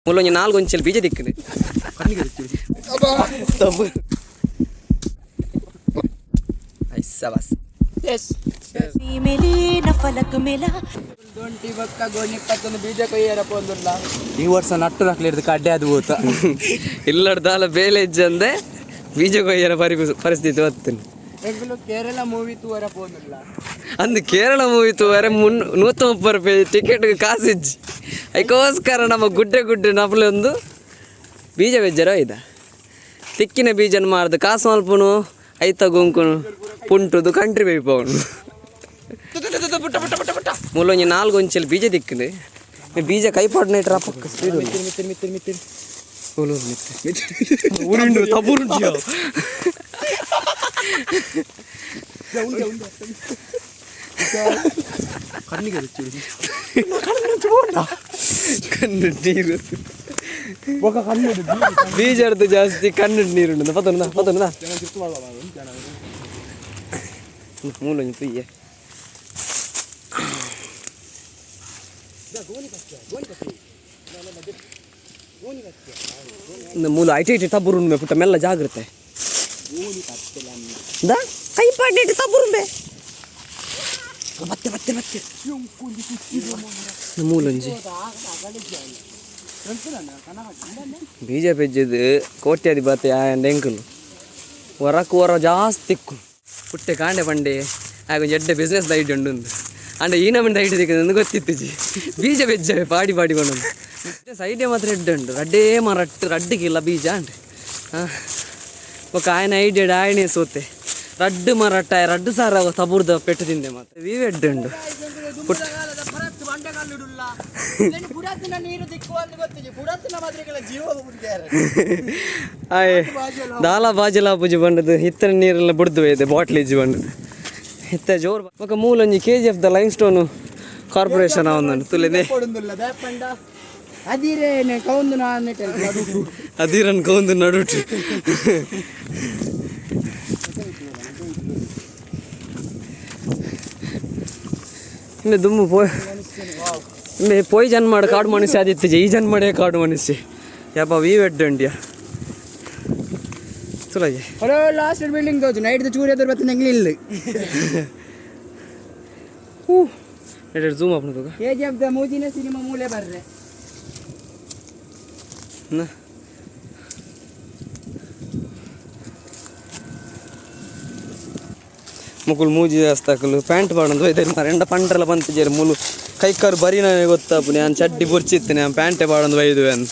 ಮುಲ್ಲೊಂಜಿ ನಾಲ್ಕು ಒಂಚಲ್ ಬೀಜ ದಿಕ್ಕನೆ ಬಸ್ ಬೀಜ ಕೊಯ್ಯರ ಪೋಂದುಲ್ಲ ಈ ವರ್ಷ ನಟ್ಟು ಹಾಕ್ಲಿರ್ದು ಕಡ್ಡೆ ಅದು ಹೋತ ಇಲ್ಲಡ್ದಾಲ ಬೇಲೆ ಇಜ್ಜಂದೆ ಬೀಜ ಕೊಯ್ಯರ ಪರಿಸ್ಥಿತಿ ಹೊತ್ತೇನೆ ಕೇರಳ ಮೂವಿ ತೂವರ ಪೋಂದುಲ್ಲ ಅಂದು ಕೇರಳ ಮೂವಿ ತೂವರೆ 130 ರೂಪಾಯಿ ಟಿಕೆಟ್ ಕಾಸಿಜ್ಜಿ ಅದಕ್ಕೋಸ್ಕರ ನಮ್ಮ ಗುಡ್ಡೆ ನಪ್ಪಲೆ ಒಂದು ಬೀಜ ಬೆಜ್ಜರ ಇದ ತಿಕ್ಕಿನ ಬೀಜನ ಮಾರ್ದು ಕಾಸು ಮಲ್ಪುನು ಐತ ಗುಂಕುನು ಪುಂಟುದು ಕಂಟ್ರಿ ಬೇಯ್ಪವನು ಮುಲ್ಲೊಂಜಿ ನಾಲ್ಕು ಒಂಚಲ್ ಬೀಜ ದಿಕ್ಕನೆ ಬೀಜ ಕೈ ಪಾಡ್ನ ಇಟ್ರ ಪಕ್ಕ ಸ್ಪೀಡ್ ಉರುಂಡು ತಬುರುಂಡು ಕಣ್ಣಿಗೆ ಕಣ್ಣು ನೀರು ಬೀಜರ್ದು ಜಾಸ್ತಿ ಕಣ್ಣು ನೀರುಂಡು ಪತನ ಮೂಲೊಂಜಿ ಪ್ರಿಯ ಮೂಲ ಐಟಿ ತಬ್ಬುರುಂಬೆ ಪುಟ್ಟ ಮೆಲ್ಲ ಜಾಗ್ರತೆ ಕೈ ಪಾಡಿಟ್ಟು ತಬ್ಬುರುಂಬೆ ಮತ್ತೆ ಮೂಲೊಂಜಿ ಬೀಜ ಬೆಜ್ಜದು ಕೋಟ್ಯಾದಿ ಬಾತೆ ಆಯಂಡ ಎಂಕುಲು ಹೊರ ಜಾಸ್ತಿ ಪುಟ್ಟೆ ಕಾಂಡೆ ಪಂಡೆ ಆಗ ಎಡ್ಡೆ ಬಿಸ್ನೆಸ್ ಐಡಿಯಾ ಉಂಡು ಅಂಡ ಈ ನಮ್ಮಂಡ ಐಡಿಯಾ ದಿಕ್ಕಂದು ಗೊತ್ತಿತ್ತು ಜಿ ಬೀಜ ಬೆಜ್ಜವೆ ಪಾಡಿ ಬಂಡು ಐಡಿಯಾ ಮಾತ್ರ ಎಡ್ಡೆ ಉಂಡು ರಡ್ಡೇ ರಡ್ಡಿಗಿಲ್ಲ ಬೀಜ ಅಂಡೆ ఒక ఆయన ఐడియా ఆయనే సోతే రడ్డు మరట్ట రడ్డు సార్ తబుర్ద పెట్టు తిందే మాత్రం వీవెడ్డండు ದಾಲ ಬಾಜಲ ಪೂಜೆ ಬಂಡದು ಹಿತ್ತನ ನೀರೆಲ್ಲ ಬುಡ್ದು ಇದೆ ಬಾಟ್ಲ್ ಇಜ್ಜಿ ಬಂಡದು ಹಿತ್ತ ಜೋರ್ ఒక ಮೂಲೊಂಜಿ KGF ದ ಲೈಮ್ ಸ್ಟೋನ್ ಕಾರ್ಪೊರೇಷನ್ ಅವನನ್ನು ತುಲೆದೆ ಅದಿರನ್ ಕೌಂದು ನಡುಟು ಇನ್ನು ದುಮ್ಮು ಪೋಯ್ ಜನ್ಮಾಡ ಕಾಡು ಮನುಷ್ಯ ಆದಿತ್ತು ಈ ಜನ್ಮಡೆ ಕಾಡು ಮನುಷ್ಯ ಯಪ್ಪ ವೀವೆಡ್ಡಂಡ್ಯ ಚಲೋಗೆ ಲಾಸ್ಟ್ ಬಿಲ್ಡಿಂಗ್ ತೋಚು ನೈಟ್ ಚೂರಿ ಎದುರು ಬತ್ತ ನಂಗೆ ಇಲ್ಲ ಝೂಮ್ ಅಪ್ನ ತೋಗ KGF ದ ಮೂಜಿನ ಸಿನಿಮಾ ಮೂಲೆ ಬರ್ರೆ ಮುಕುಲ್ ಮೂಜಿ ಹಸ್ತಾಕಲು ಪ್ಯಾಂಟ್ ಬಾಡಂದು ಒಯ್ದೆ ಎಂಡ ಪಂಡ್ರೆಲ್ಲ ಬಂತಿದ್ದಾರೆ ಮೂಲು ಕೈಕಾರು ಬರೀ ನನಗೆ ಗೊತ್ತಾಪು ನಾನು ಚಡ್ಡಿ ಬುರ್ಚಿತ್ತೇನೆ ನಾನು ಪ್ಯಾಂಟೆ ಬಾಡಂದು ಒಯ್ದು ಅಂತ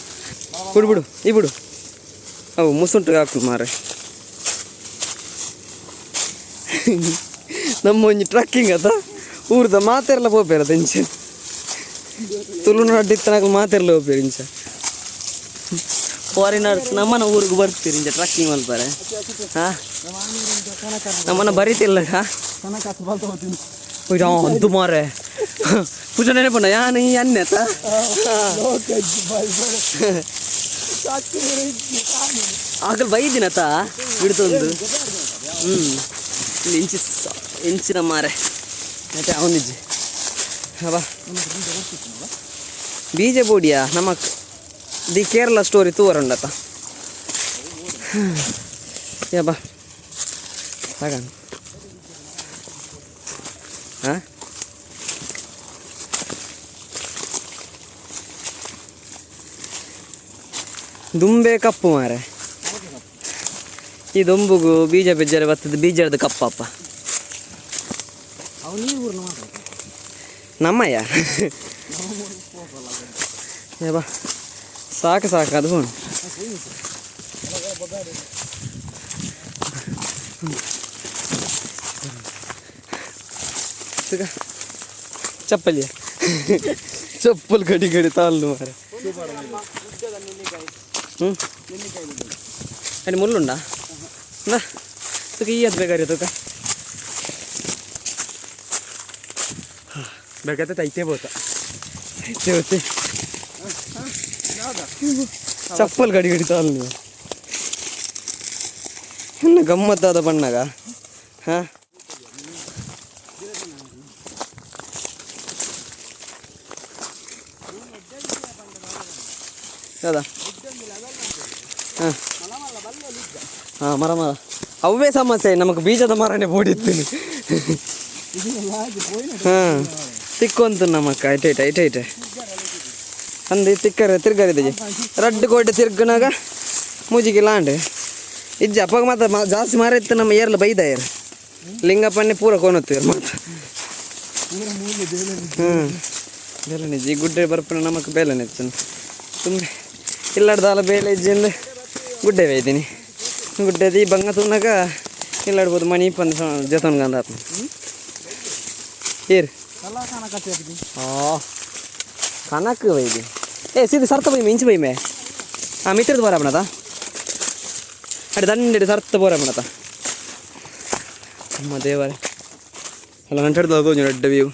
ಬಿಡು ಈ ಬಿಡು ಅವು ಮುಸುಂಟು ಹಾಕಲು ಮಾರೆ ನಮ್ಮ ಒಂಜಿ ಟ್ರಕ್ಕಿಂಗ್ ಅದ ಊರ್ದ ಮಾತೆಲ್ಲ ಹೋಗ್ಬೇರ ಇಂಚ ತುಳುನಾಡಿತ್ತನಾಗ ಮಾತೆಲ್ಲ ಹೋಗ್ಬೇರು ಇಂಚ ಫಾರಿನರ್ಸ್ ನಮ್ಮನ ಊರಿಗೆ ಬರ್ತೀರಿ ಇಂಚ ಟ್ರಕ್ಕಿಂಗ್ ಮಲ್ಪಾರೆ ಹಾಂ ನಮ್ಮನ್ನ ಬರೀತಿಲ್ಲ ಅದು ಮಾರೆ ಪೂಜ ನೆನಪಣ್ಣ ಯಾನು ಈ ಅನ್ನೆತ ಆಗಲ್ ಬೈದಿನತ ಬಿಡ್ತೊಂದು ಇಲ್ಲಿ ಇಂಚಿನ ಮಾರೆ ಮತ್ತೆ ಅವನಿಜ್ಜಿ ಅವ ಬೀಜ ಬೋಡಿಯಾ ನಮಕ್ ದಿ ಕೇರಳ ಸ್ಟೋರಿ ತೂವರಂಡತ ಯಾ ಬಾ ತಗೊಂಡು ಹಾಂ ದುಂಬೆ ಕಪ್ಪು ಮಾರೆ ಈ ದೊಂಬುಗು ಬೀಜ ಬೆಜ್ಜರ ಬರ್ತದೆ ಬೀಜದ ಕಪ್ಪಪ್ಪ ನಮ್ಮಯ್ಯ ಬಾ ಸಾಕು ಅದು ಹೋಣ ಚಪ್ಪಲಿಯ ಚಪ್ಪಲ್ ಗಡಿ ತಾಳು ಮಾರೆ ಅಲ್ಲಿ ಮುಳ್ಳುಂಡ ತುಕ ಈ ಅದು ಬೇಕಾರಿ ತುಕ ಬೇಕಾಯ್ತ ಐತೆ ಬೋತ ಐತೆ ಚಪ್ಪಲ್ ಗಡಿ ತಾಳು ನೀವು ಇನ್ನು ಗಮ್ಮತ್ತಾದ ಬಣ್ಣಗ ಹಾಂ ಯಾವ್ದಾ ಹಾಂ ಹಾಂ ಮರ ಅವೇ ಸಮಸ್ಯೆ ನಮಗೆ ಬೀಜದ ಮರನೇ ಬೋಡಿತ್ತೀನಿ ಹಾಂ ತಿಕ್ಕೊಂತು ನಮ್ಮಕ್ಕ ಐಟೈತೆ ಅಂದು ತಿಕ್ಕರೆ ತಿರ್ಗರಿದೆ ರಡ್ಡು ಕೋಟೆ ತಿರ್ಗನಾಗ ಮೂಜಿಗೆ ಲಾಂಡ್ ಇಜ್ಜ ಅಪ್ಪಾಗ ಮಾತ್ರ ಜಾಸ್ತಿ ಮರ ಇತ್ತು ನಮ್ಮ ಏರ್ಲ ಬೈದ ಏರ್ ಲಿಂಗಪ್ಪನ್ನೇ ಪೂರ ಕೊನತ್ತೀರ್ ಮಾತ್ರ ಬೇಲೆ ನಿಜ ಈ ಗುಡ್ಡೆ ಬರ್ಪನ ನಮಕ್ ಬೇಲೆ ನೆಚ್ಚು ತುಂಬ ಇಲ್ಲಾಡ್ದಾಲ ಬೇಲೆ ಇಜ್ಜಿಂದ ಗುಡ್ಡೆ ಒಯ್ದೀನಿ ಗುಡ್ಡೆದಿ ಬಂಗ ತುನ್ನಾಗ ಇಲ್ಲಾಡ್ಬೋದು ಮಣಿ ಪಂದ ಜತನ್ಗಂದ ಆತ್ಮ ಏರ್ ಕನಕ್ ಒಯ್ದಿ ಏ ಸೀದಿ ಸರ್ತ ಬೈ ಇಂಚು ಬೈ ಮೇ ಹಾಂ ಮಿತ್ರದ್ದು ಬೋರ ಬಣತ ಅಡಿ ದಂಡೆಡಿ ಸರ್ತ ಬೋರ ಬಣತ ಅಮ್ಮ ದೇವರೇ ಅಲ್ಲ ನಂಟಡ್ದು ಹೋಗೋದು ರೆಡ್ಡ ವ್ಯೂ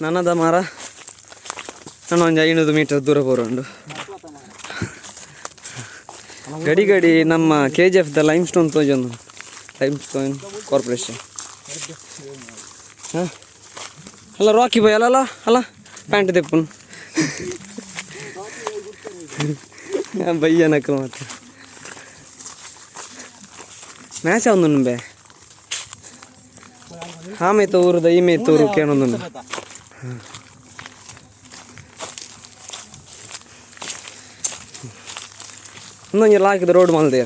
ನನ್ನದ ಮರ ನಾನು ಒಂದು 500 ಮೀಟರ್ ದೂರ ಬರೋಂಡು ಗಡಿ ನಮ್ಮ KGF ದ ಲೈಮ್ ಸ್ಟೋನ್ ತೋಜೊಂದು ಲೈಮ್ ಸ್ಟೋನ್ ಕಾರ್ಪೊರೇಷನ್ ಹಾಂ ಅಲ್ಲ ರಾಕಿ ಬಾಯ್ ಅಲ್ಲ ಅಲ್ಲ ಪ್ಯಾಂಟ್ ತೆಪ್ಪನು ಬಯ್ಯನಕ್ಕ ಮಾತ್ರ ಮ್ಯಾಚ್ ಅವನು ಬೇ ಆಮೆ ತೋರುದ ಈಮೆ ತೋರು ಕೇಳೊಂದು ಇನ್ನೊಂದು ಹಾಕಿದ ರೋಡ್ ಮಲ್ದೆ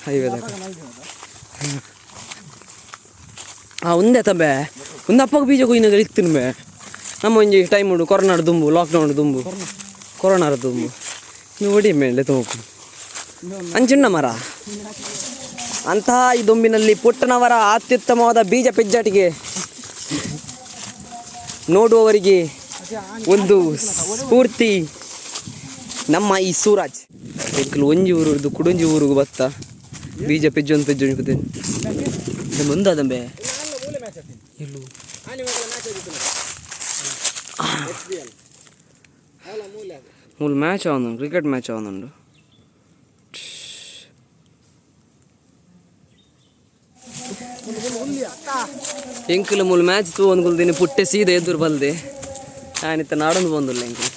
ಹೈವೇದಾಗ ಹಾಂ ಒಂದೇ ತಬ್ಬೆ ಒಂದು ಅಪ್ಪಗೆ ಬೀಜ ಕೊಯ್ನಾಗ ಇಕ್ತೀನಿ ಬೇ ನಮ್ಮ ಒಂಜಿ ಟೈಮ್ ಉಂಡು ಕೊರೋನಾಡು ದುಂಬು ಲಾಕ್ಡೌನ್ ದುಂಬು ಕೊರೋನಾರ ದುಂಬು ನೀವು ಹೊಡಿ ಮೇಲೆ ತೋಕು ಅಂಚಿಣ್ಣ ಮರ ಅಂತಹ ಈ ದುಂಬಿನಲ್ಲಿ ಪುಟ್ಟನವರ ಅತ್ಯುತ್ತಮವಾದ ಬೀಜ ಪೆಜ್ಜಾಟಿಗೆ ನೋಡುವವರಿಗೆ ಒಂದು ಸ್ಫೂರ್ತಿ ನಮ್ಮ ಈ ಸೂರಾಜ್ ಎಕ್ಕಲು ಒಂಜಿ ಊರು ಕುಡಂಜಿ ಊರಿಗೆ ಬತ್ತ ಬೀಜ ಪೆಜ್ಜೊಂದು ಪೆಜ್ಜೊಂದು ಮುಂದಾದಂಬೆ ಇಲ್ಲು ಮೂಲ ಮ್ಯಾಚ್ ಆವನು ಕ್ರಿಕೆಟ್ ಮ್ಯಾಚ್ ಆವನುಂಡು ಎಂಕುಲು ಮೂಲ ಮ್ಯಾಚ್ ತೂ ಒಂದು ದಿನ ಪುಟ್ಟೆ ಸೀದಾ ಎದುರು ಬಲ್ದೆ ಆನಿತ್ತ ನಾಡೊಂದು ಬಂದಿಲ್ಲ ಎಂಕುಲು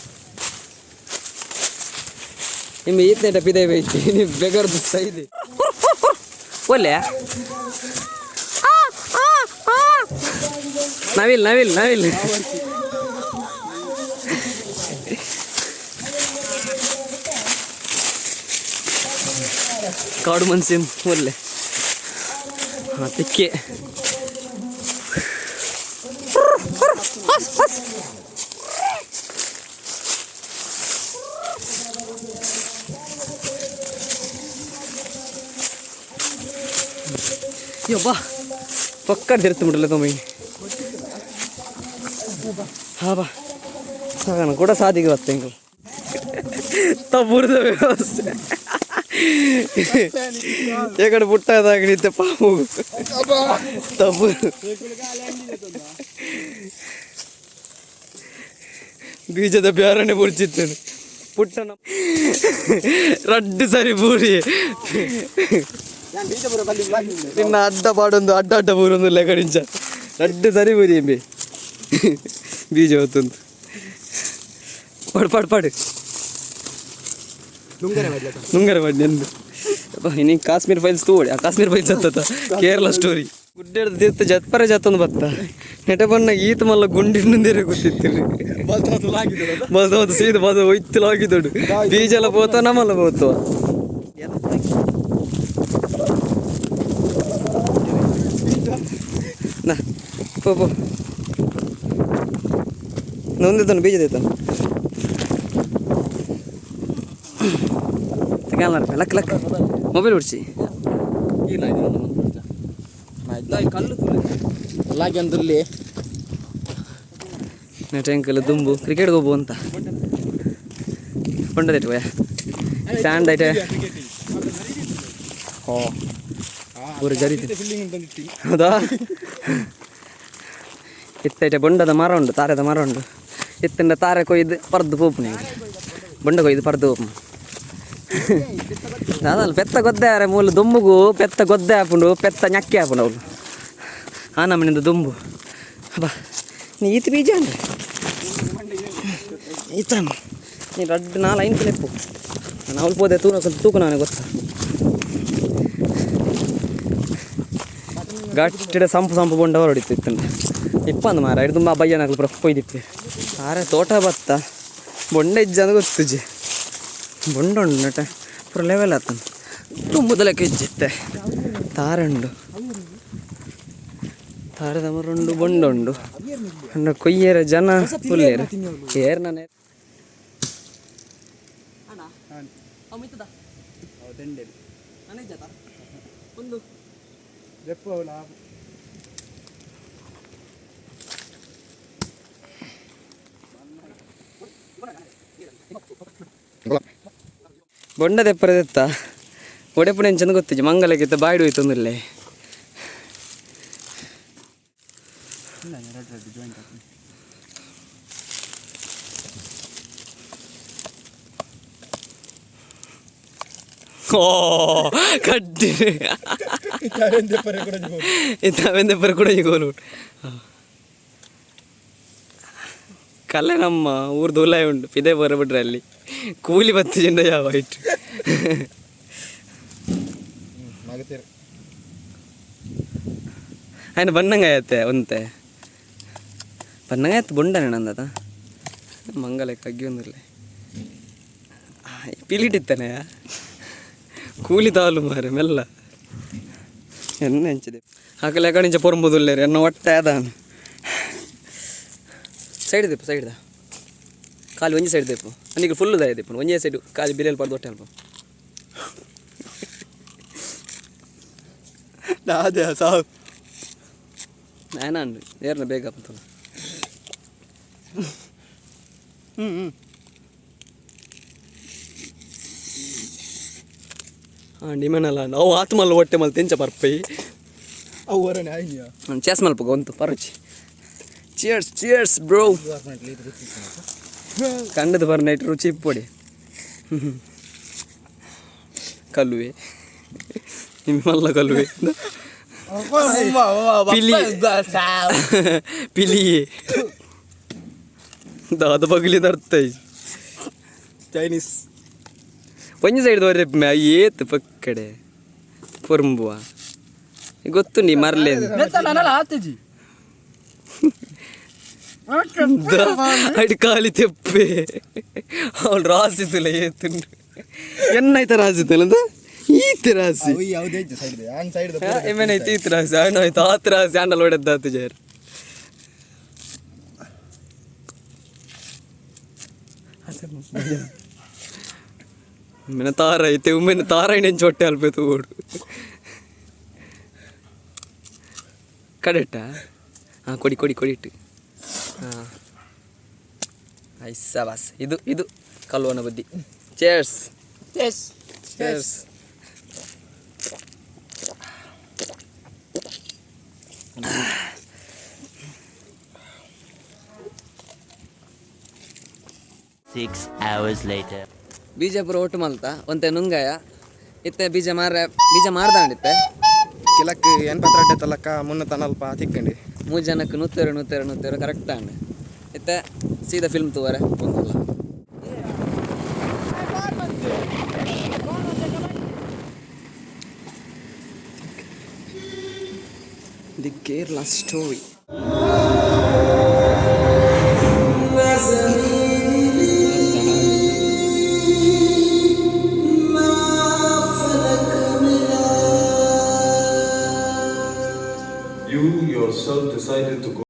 ನಿಮ್ಮ ಈತನೇಟ ಪಿದೆ ಬೈತಿ ನೀವು ಬೆಗರ್ದು ಸೈದೆ ಒಲ್ಲೆ ನವಿಲ್ ಕಾಡು ಮನ್ಸಿ ಒಲ್ಲೆ ಹಾಂ ತಿಕ್ಕೆ ಯಬ್ಬಾ ಪಕ್ಕ ತಿರ್ತು ಬಿಡಲ್ಲ ತೊಂಬಿ ಹಾಂ ಬಾ ಸಾಗಣ ಕೂಡ ಸಾದಿಗೆ ಬತ್ತೆ ಹಿಂಗೆ ತಬ್ಬುರದ ವ್ಯವಸ್ಥೆ ಎಕಡೆ ಪುಟ್ಟದಾಗ ನಿಂತೆ ಪಾಪು ತಬ್ಬು ಬೀಜದ ಬ್ಯಾರನೆ ಬುಡ್ಚಿತ್ತೇನೆ ಪುಟ್ಟನ ರಡ್ಡು ಸರಿ ಬೂರಿ ನಿನ್ನ ಅಡ್ಡ ಪಾಡೊಂದು ಅಡ್ಡ ಬೂರೊಂದು ಲೆಗಡಿಂಚ ರಡ್ಡು ಸರಿ ಬೂರಿ ಎಂಬಿ ಬೀಜ ಹೊತ್ತೊಂದು ಪಡು ನುಂಗರ ಬಡ್ಡಿ ಎಂದು ಇನ್ನು ಕಾಶ್ಮೀರ್ ಫೈಲ್ಸ್ ತೋಡಿ ಆ ಕಾಶ್ಮೀರ್ ಫೈಲ್ಸ್ ಹತ್ತತ್ತ ಕೇರಳ ಸ್ಟೋರಿ ಗುಡ್ಡೆಡ್ದು ತೀರ್ಥ ಜತ್ಪರೆ ಜತ್ತೊಂದು ಬತ್ತ ನೆಟ ಬಣ್ಣಾಗ ಈತ ಮಲ್ಲ ಗುಂಡಿಂದೇರೆ ಗೊತ್ತಿತ್ತೀರಿ ಬದು ಸೀದ ಬದು ಒಯ್ತಲಾಗಿದ್ದೋಡು ಬೀಜ ಎಲ್ಲ ಬೋತ ನಮ್ಮಲ್ಲ ಬೋತು ನಾ ಪೋ ನೊಂದಿದ್ದಾನು ಬೀಜ ದೇತಾನು ಲಕ್ ಮೊಬೈಲ್ ಬಿಡ್ಸಿ ಕಲ್ಲು ಅಲ್ಲಾಗಿ ಅಂದ್ರಲ್ಲಿ ನೆಟಂಕಲ್ ದುಂಬು ಕ್ರಿಕೆಟ್ಗೆ ಹೋಗು ಅಂತ ಕೊಂಡದೈತೆ ಭಯ ಸ್ಟ್ಯಾಂಡ್ ಐತೆ ಓ ಊರು ಜರಿತಿ ಹೌದಾ ಇತ್ತೈತೆ ಬೊಂಡದ ಮರ ಉಂಡು ತಾರದ ಮರ ಉಂಡು ಇತ್ತಿಂದ ತಾರೆ ಕೊಯ್ದು ಪರ್ದು ಪೋಪು ನೀವು ಬೊಂಡ ಕೊಯ್ದು ಪರ್ದು ಪೋಪು ಅದಲ್ಲ ಪೆತ್ತ ಗೊದ್ದೆ ಅರೆ ಮೂಲ ದುಂಬುಗೂ ಪೆತ್ತ ಗೊದ್ದೆ ಹಾಕೊಂಡು ಪೆತ್ತ ñಕ್ಕೆ ಹಾಕೊಂಡು ಅವಳು ಆ ನಮ್ಮನಿಂದ ದುಂಬು ಬಾ ನೀ ಈತ ಬೀಜ ಅಂದ್ರೆ ಈತಾನು ನೀನು ರಡ್ಡು ನಾಲ್ ಐದು ಲೆಪ್ಪು ನಾನು ಅವಳು ಪೋದೆ ತೂಕ ನನಗೆ ಗೊತ್ತಾ ಗಟ್ಟಿಡ ಸಂಪು ಬೊಂಡ ಹೊರಡಿತ್ತು ಇಪ್ಪಂದು ಮಾರ ಇದು ತುಂಬ ಬಯ್ಯನಾಗಲು ಪ್ರೊಯ್ದಿಪ್ಪಿ ಆರೆ ತೋಟ ಬತ್ತ ಬೊಂಡ ಇಜ್ಜ ಅಂತ ಗೊತ್ತುಜಿ ಬೊಂಡ ಉಂಡು ನಟ ಪೂರ ಲೆವೆಲ್ ಆತನು ತುಂಬುದಲಕ್ಕೆ ಇಜ್ಜಿತ್ತೆ ತಾರಂಡು ತಾರದ ಮರುಂಡು ಬೊಂಡ ಉಂಡು ಅಂಡ ಕೊಯ್ಯರ ಜನ ಫುಲ್ಲೇರು ಏರ್ ನಾನೇ ಒಂದು ಬೊಂಡ ತೆಪ್ಪರದೆತ್ತ ಒಡೆಪುಣ ಚೆಂದ ಗೊತ್ತಿಜ್ಜಿ ಮಂಗಲಕ್ಕಿತ್ತ ಬಾಯ್ಡು ಹೋಯ್ತು ಒಂದಿಲ್ಲೇ ಓ ಕಡ್ಡಿ ಇತ್ತವೆಂದೆ ಪರ ಕೂಡ ಗೋಲು ಕಲ್ಲೆ ನಮ್ಮ ಊರ್ದು ಉಲಾಯ ಉಂಟು ಪಿದೆ ಬರಬಿಟ್ರೆ ಅಲ್ಲಿ ಕೂಲಿ ಬತ್ತು ಜನ ಯಾವ ಇಟ್ಟು ఆయన ಬಣ್ಣಂಗಾಯತ್ತೆ ಒಂತೆ ಬಣ್ಣಂಗಾಯತ್ತು ಬೊಂಡನೆ ನಂದದ ಮಂಗಲೆ ಕಗ್ಗಿ ಒಂದಿಲ್ಲ ಪಿಲಿಟಿತ್ತಾನೆ ಕೂಲಿ ತಾಳು ಮಾರೆ ಮೆಲ್ಲ ಎಣ್ಣೆ ಹಂಚಿದೆ ಹಾಕಲೆ ಕಣಿಂಚ ಪೊರಂಬುದುಲ್ಲೇರಿ ಎನ್ನ ಹೊಟ್ಟೆ ಅದ ಸೈಡ್ ದೀಪ ಸೈಡ್ದ ಕಾಲು ಒಂಜಿ ಸೈಡ್ ದೀಪ ನನಗೆ ಫುಲ್ ದಾಯ ದೀಪ ಒಂಜೇ ಸೈಡು ಕಾಲು ಬಿರಿಯಲ್ಲಿ ಪಡ್ದು ಹೊಟ್ಟೆ ಅಲ್ಪ ಅದೇ ಸಾವು ನಾನು ಏರ್ನ ಬೇಗ ಬಂತಲ್ಲ ಡಿಮನಲ್ಲ ನಾವು ಆತ್ಮಲ್ಲ ಹೊಟ್ಟೆ ಮಲ್ ತೆಂಚ ಪರ್ಪೈ ಚೆಸ್ ಮಲ್ಪ ಗೊಂತು ಪರಚಿ ಚಿಯರ್ಸ್ ಚಿಯರ್ಸ್ ಬ್ರೋ ಕಂಡದು ಬರ್ ನೈಟ್ ರುಚಿ ಪೊಡಿ ಕಲ್ಲುವೆ ನಿಮ್ಮಲ್ಲ ಕಲ್ಲುವೆ ಪಿಲಿಯೇ ದಾದ ಬಗಲಿದ ಅರ್ಥ ಚೈನೀಸ್ ಒಂಜಿ ಸೈಡ್ ತೋರೆ ಏತ್ ಪಕ್ಕಡೆ ಪೊರಂಬುವ ಗೊತ್ತು ನೀ ಮರ್ಲೆ ಅಡಿ ಕಾಲಿ ತೆಪ್ಪೆ ಅವಳು ರಾಸಿತಲ್ಲ ಏತುಂಡು ಎನ್ನಾಯ್ತ ರಾಸಿತಲ್ಲ ಈತ ರಾಸಿ ಏಮೇನೈತಿ ಈತ ರಾಸಿ ಅಣ್ಣಾಯ್ತು ಆತ ರಾಸಿ ಅಂಡಲ್ ಹೊಡೆದ್ದಾತು ಜಾರು ಮೆನ ತಾರ ಐತೆ ಒಮ್ಮೆನ ತಾರಾಯಣ ಚೊಟ್ಟೆ ಅಲ್ಪೇತು ಓಡು ಕಡೆಟ್ಟ ಹಾಂ ಕೊಡಿ ಕೊಡಿ ಕೊಡಿ ಇಟ್ಟು ಹಾಂ ಐಸ ಬಾಸ್ ಇದು ಇದು ಕಲ್ವನ ಬುದ್ಧಿ ಚೇರ್ಸ್ ಚೇರ್ಸ್ ಚೇರ್ಸ್ ಬೀಜಪುರ ಒಟ್ಟು ಮಲ್ತ ಒಂತೆ ನುಂಗಾಯ ಇತ್ತೆ ಬೀಜ ಮಾರ್ದಾಂಡಿತ್ತೆ ಕಿಲಕ್ 82 ತಲಕ 340 ತಿಕ್ಕಂಡಿ 3 ಜನಕ್ಕೆ 100 ಕರೆಕ್ಟ್ ಅಂಡ್ ಇತ್ತೆ ಸೀದಾ ಫಿಲ್ಮ್ ತೂವರೆ ಒಂದಲ್ಲ the Kerala story You yourself decided to go.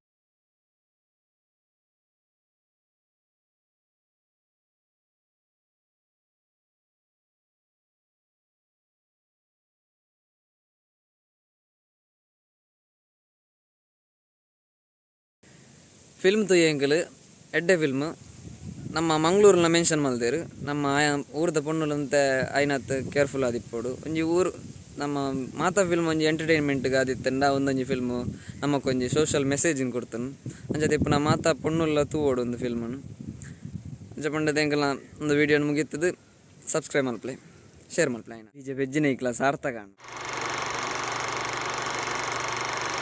Film ತುಯ್ಯಂಕಲ್ ಎಡ್ಡೆ ಫಿಲ್ಮ್ ನಮ್ಮ ಮಂಗಳೂರಿನ ಮೆನ್ಷನ್ ಮಲ್ದೇರು ನಮ್ಮ ಊರ್ದ ಪೊಣ್ಣುಲಂತೆ ಐನತ್ ಕೇರ್ಫುಲ್ ಆದಿಪ್ಪೋಡು ಒಂಜಿ ಊರು ನಮ್ಮ ಮಾತಾ ಫಿಲ್ಮ್ ಒಂಜಿ ಎಂಟರ್ಟೈನ್ಮೆಂಟ್ಗೆ ಆದಿತ್ತಂಡ ಒಂದೊಂಜಿ ಫಿಲ್ಮು ನಮಕೊಂಜಿ ಸೋಷಲ್ ಮೆಸೇಜಿಂಗ್ ಕೊಡ್ತಾನೆ ಅಂಚೆ ಇಪ್ಪ ನಾ ಮಾತಾ ಪೊಣ್ಣುಲ್ಲ ತೂವೋಡು ಒಂದು ಫಿಲ್ಮನ್ನು ಅಂಚೆ ಪಂಡದ ಎಂಕಲ್ ಒಂದು ವೀಡಿಯೋನ ಮುಗಿತದು ಸಬ್ಸ್ಕ್ರೈಬ್ ಮಲ್ಪ್ಲೆ ಶೇರ್ ಮಲ್ಪ್ಲೆ ಬೀಜ ಬೆಜ್ಜಿನ ಈ ಕ್ಲಾಸ್ ಸಾರ್ಥಕ